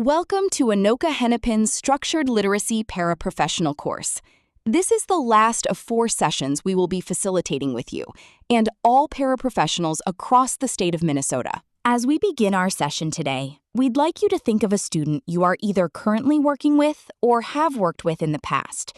Welcome to Anoka Hennepin's Structured Literacy Paraprofessional course. This is the last of 4 sessions we will be facilitating with you and all paraprofessionals across the state of Minnesota. As we begin our session today, we'd like you to think of a student you are either currently working with or have worked with in the past.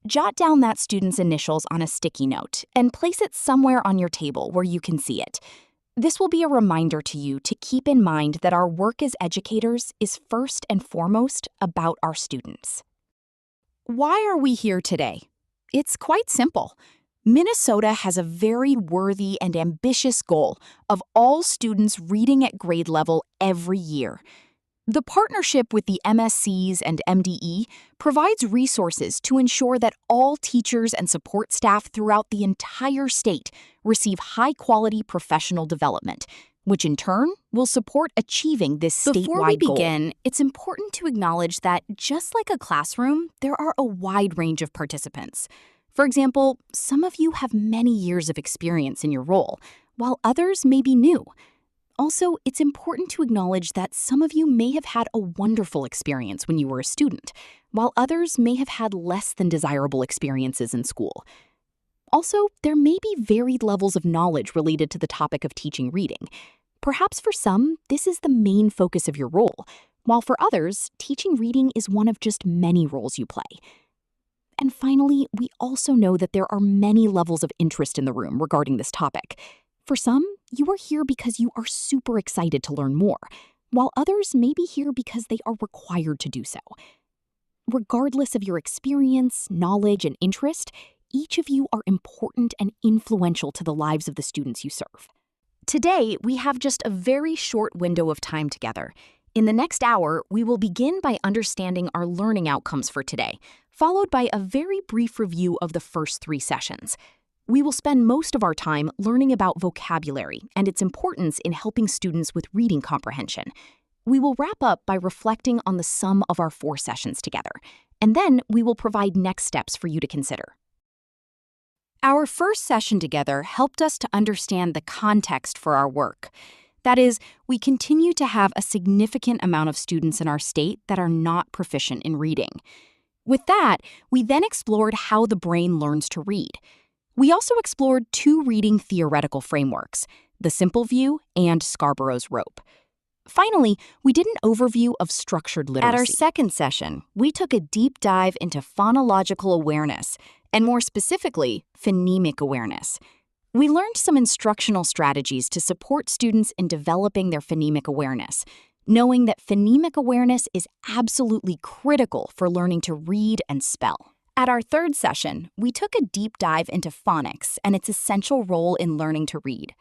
Jot down that student's initials on a sticky note and place it somewhere on your table where you can see it. This will be a reminder to you to keep in mind that our work as educators is first and foremost about our students. Why are we here today? It's quite simple. Minnesota has a very worthy and ambitious goal of all students reading at grade level every year. The partnership with the MSCs and MDE provides resources to ensure that all teachers and support staff throughout the entire state receive high-quality professional development, which in turn will support achieving this statewide goal. Before we begin, it's important to acknowledge that just like a classroom, there are a wide range of participants. For example, some of you have many years of experience in your role, while others may be new. Also, it's important to acknowledge that some of you may have had a wonderful experience when you were a student, while others may have had less than desirable experiences in school. Also, there may be varied levels of knowledge related to the topic of teaching reading. Perhaps for some, this is the main focus of your role, while for others, teaching reading is one of just many roles you play. And finally, we also know that there are many levels of interest in the room regarding this topic. For some, you are here because you are super excited to learn more, while others may be here because they are required to do so. Regardless of your experience, knowledge, and interest, each of you are important and influential to the lives of the students you serve. Today, we have just a very short window of time together. In the next hour, we will begin by understanding our learning outcomes for today, followed by a very brief review of the first 3 sessions. We will spend most of our time learning about vocabulary and its importance in helping students with reading comprehension. We will wrap up by reflecting on the sum of our 4 sessions together, and then we will provide next steps for you to consider. Our first session together helped us to understand the context for our work. That is, we continue to have a significant amount of students in our state that are not proficient in reading. With that, we then explored how the brain learns to read. We also explored 2 reading theoretical frameworks, the simple view and Scarborough's rope. Finally, we did an overview of structured literacy. At our second session, we took a deep dive into phonological awareness, and more specifically, phonemic awareness. We learned some instructional strategies to support students in developing their phonemic awareness, knowing that phonemic awareness is absolutely critical for learning to read and spell. At our third session, we took a deep dive into phonics and its essential role in learning to read.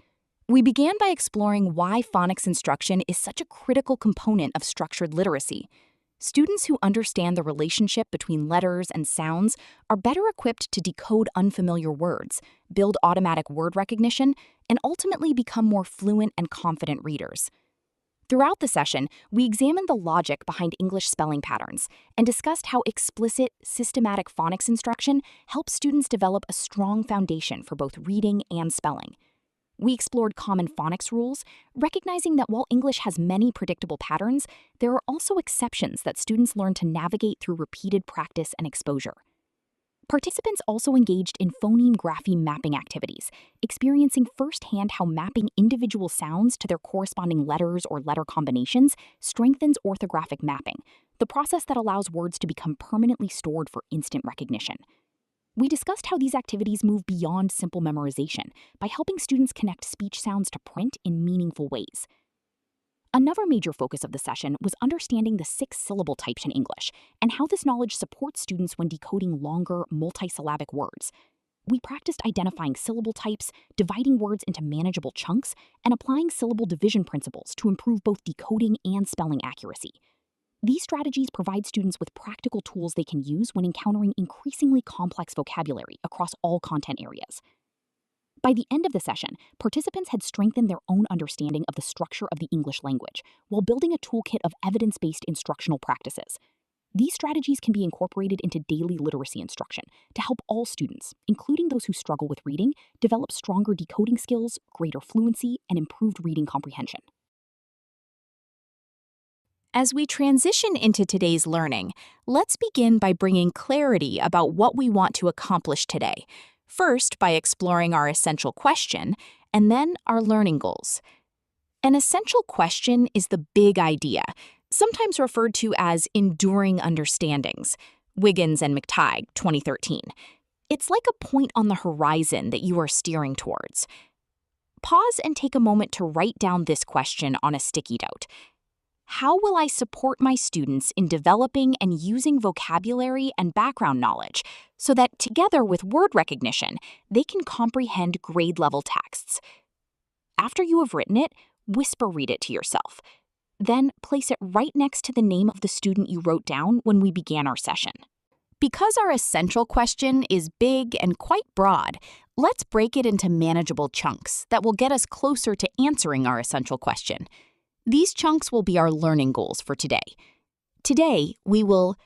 We began by exploring why phonics instruction is such a critical component of structured literacy. Students who understand the relationship between letters and sounds are better equipped to decode unfamiliar words, build automatic word recognition, and ultimately become more fluent and confident readers. Throughout the session, we examined the logic behind English spelling patterns and discussed how explicit, systematic phonics instruction helps students develop a strong foundation for both reading and spelling. We explored common phonics rules, recognizing that while English has many predictable patterns, there are also exceptions that students learn to navigate through repeated practice and exposure. Participants also engaged in phoneme-grapheme mapping activities, experiencing firsthand how mapping individual sounds to their corresponding letters or letter combinations strengthens orthographic mapping, the process that allows words to become permanently stored for instant recognition. We discussed how these activities move beyond simple memorization by helping students connect speech sounds to print in meaningful ways. Another major focus of the session was understanding the 6 syllable types in English and how this knowledge supports students when decoding longer, multisyllabic words. We practiced identifying syllable types, dividing words into manageable chunks, and applying syllable division principles to improve both decoding and spelling accuracy. These strategies provide students with practical tools they can use when encountering increasingly complex vocabulary across all content areas. By the end of the session, participants had strengthened their own understanding of the structure of the English language while building a toolkit of evidence-based instructional practices. These strategies can be incorporated into daily literacy instruction to help all students, including those who struggle with reading, develop stronger decoding skills, greater fluency, and improved reading comprehension. As we transition into today's learning, let's begin by bringing clarity about what we want to accomplish today. First, by exploring our essential question, and then our learning goals. An essential question is the big idea, sometimes referred to as enduring understandings. Wiggins and McTighe, 2013. It's like a point on the horizon that you are steering towards. Pause and take a moment to write down this question on a sticky note. How will I support my students in developing and using vocabulary and background knowledge so that, together with word recognition, they can comprehend grade-level texts? After you have written it, whisper read it to yourself. Then place it right next to the name of the student you wrote down when we began our session. Because our essential question is big and quite broad, let's break it into manageable chunks that will get us closer to answering our essential question. These chunks will be our learning goals for today. Today, we will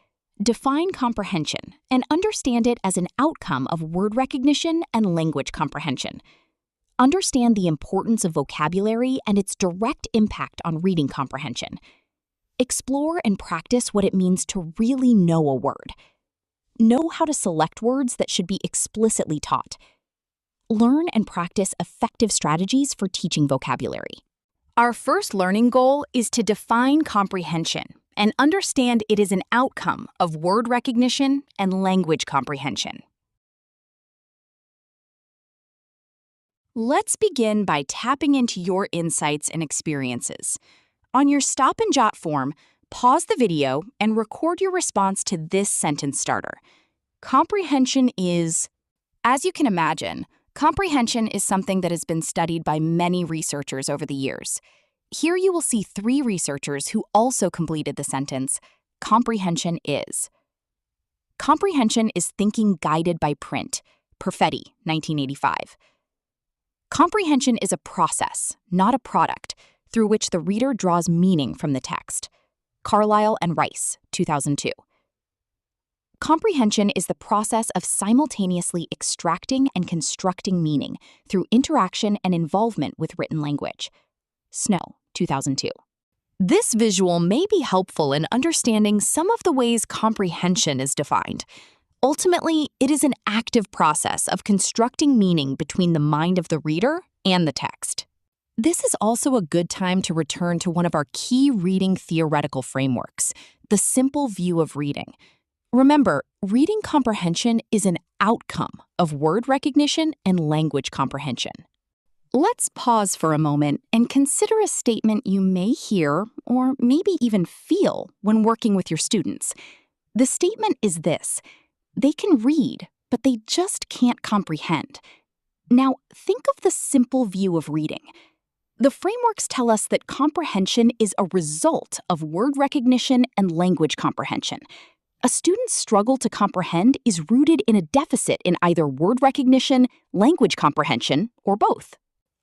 define comprehension and understand it as an outcome of word recognition and language comprehension. Understand the importance of vocabulary and its direct impact on reading comprehension. Explore and practice what it means to really know a word. Know how to select words that should be explicitly taught. Learn and practice effective strategies for teaching vocabulary. Our first learning goal is to define comprehension and understand it is an outcome of word recognition and language comprehension. Let's begin by tapping into your insights and experiences. On your stop and jot form, pause the video and record your response to this sentence starter. Comprehension is... As you can imagine, comprehension is something that has been studied by many researchers over the years. Here you will see 3 researchers who also completed the sentence, comprehension is. Comprehension is thinking guided by print, Perfetti, 1985. Comprehension is a process, not a product, through which the reader draws meaning from the text. Carlisle and Rice, 2002. Comprehension is the process of simultaneously extracting and constructing meaning through interaction and involvement with written language. Snow, 2002. This visual may be helpful in understanding some of the ways comprehension is defined. Ultimately, it is an active process of constructing meaning between the mind of the reader and the text. This is also a good time to return to one of our key reading theoretical frameworks, the simple view of reading. Remember, reading comprehension is an outcome of word recognition and language comprehension. Let's pause for a moment and consider a statement you may hear or maybe even feel when working with your students. The statement is this: they can read, but they just can't comprehend. Now, think of the simple view of reading. The frameworks tell us that comprehension is a result of word recognition and language comprehension. A student's struggle to comprehend is rooted in a deficit in either word recognition, language comprehension, or both.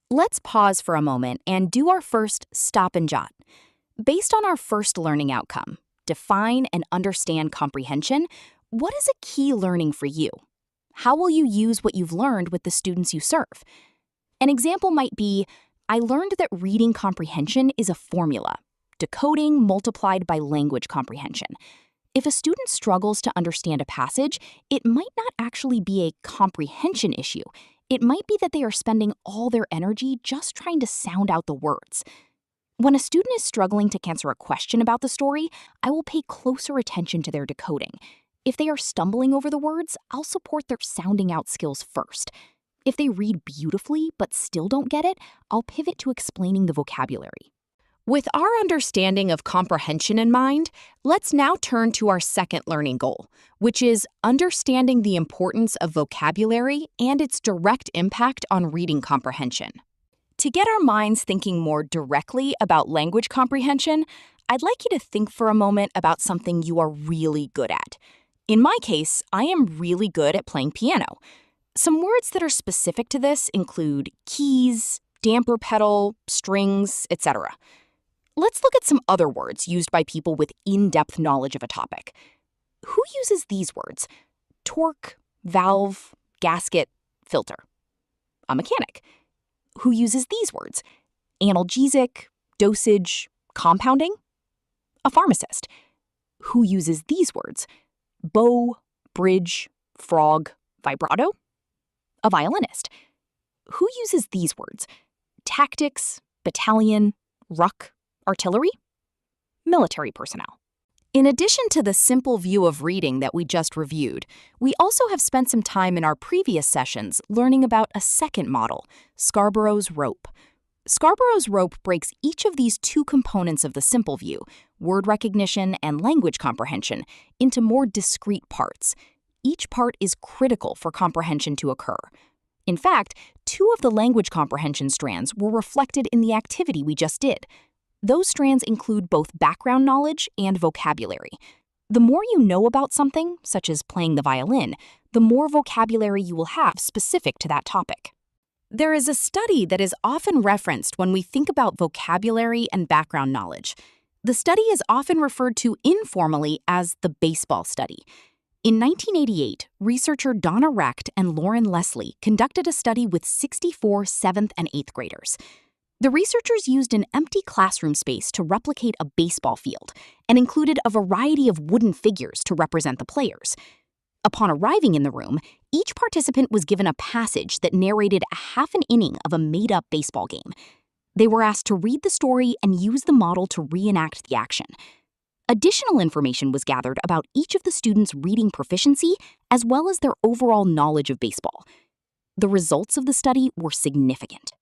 Let's pause for a moment and do our first stop and jot. Based on our first learning outcome, define and understand comprehension, what is a key learning for you? How will you use what you've learned with the students you serve? An example might be, I learned that reading comprehension is a formula, decoding multiplied by language comprehension. If a student struggles to understand a passage, it might not actually be a comprehension issue. It might be that they are spending all their energy just trying to sound out the words. When a student is struggling to answer a question about the story, I will pay closer attention to their decoding. If they are stumbling over the words, I'll support their sounding out skills first. If they read beautifully but still don't get it, I'll pivot to explaining the vocabulary. With our understanding of comprehension in mind, let's now turn to our second learning goal, which is understanding the importance of vocabulary and its direct impact on reading comprehension. To get our minds thinking more directly about language comprehension, I'd like you to think for a moment about something you are really good at. In my case, I am really good at playing piano. Some words that are specific to this include keys, damper pedal, strings, etc. Let's look at some other words used by people with in-depth knowledge of a topic. Who uses these words? Torque, valve, gasket, filter. A mechanic. Who uses these words? Analgesic, dosage, compounding. A pharmacist. Who uses these words? Bow, bridge, frog, vibrato? A violinist. Who uses these words? Tactics, battalion, ruck, artillery? Military personnel. In addition to the simple view of reading that we just reviewed, we also have spent some time in our previous sessions learning about a second model, Scarborough's rope. Scarborough's rope breaks each of these two components of the simple view, word recognition and language comprehension, into more discrete parts. Each part is critical for comprehension to occur. In fact, two of the language comprehension strands were reflected in the activity we just did. Those strands include both background knowledge and vocabulary. The more you know about something, such as playing the violin, the more vocabulary you will have specific to that topic. There is a study that is often referenced when we think about vocabulary and background knowledge. The study is often referred to informally as the baseball study. In 1988, researcher Donna Recht and Lauren Leslie conducted a study with 64 7th and 8th graders. The researchers used an empty classroom space to replicate a baseball field and included a variety of wooden figures to represent the players. Upon arriving in the room, each participant was given a passage that narrated a half an inning of a made-up baseball game. They were asked to read the story and use the model to reenact the action. Additional information was gathered about each of the students' reading proficiency as well as their overall knowledge of baseball. The results of the study were significant.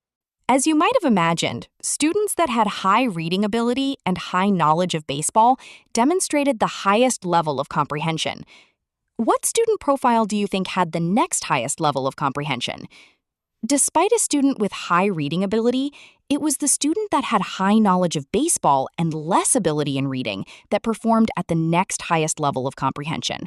As you might have imagined, students that had high reading ability and high knowledge of baseball demonstrated the highest level of comprehension. What student profile do you think had the next highest level of comprehension? Despite a student with high reading ability, it was the student that had high knowledge of baseball and less ability in reading that performed at the next highest level of comprehension.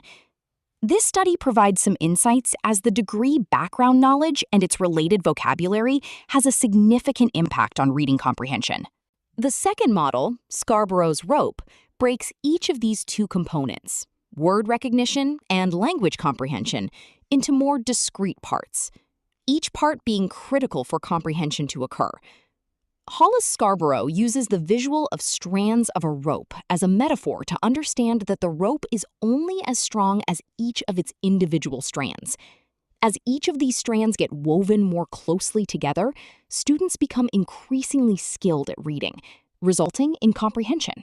This study provides some insights as the degree background knowledge and its related vocabulary has a significant impact on reading comprehension. The second model, Scarborough's rope, breaks each of these two components, word recognition and language comprehension, into more discrete parts, each part being critical for comprehension to occur. Hollis Scarborough uses the visual of strands of a rope as a metaphor to understand that the rope is only as strong as each of its individual strands. As each of these strands get woven more closely together, students become increasingly skilled at reading, resulting in comprehension.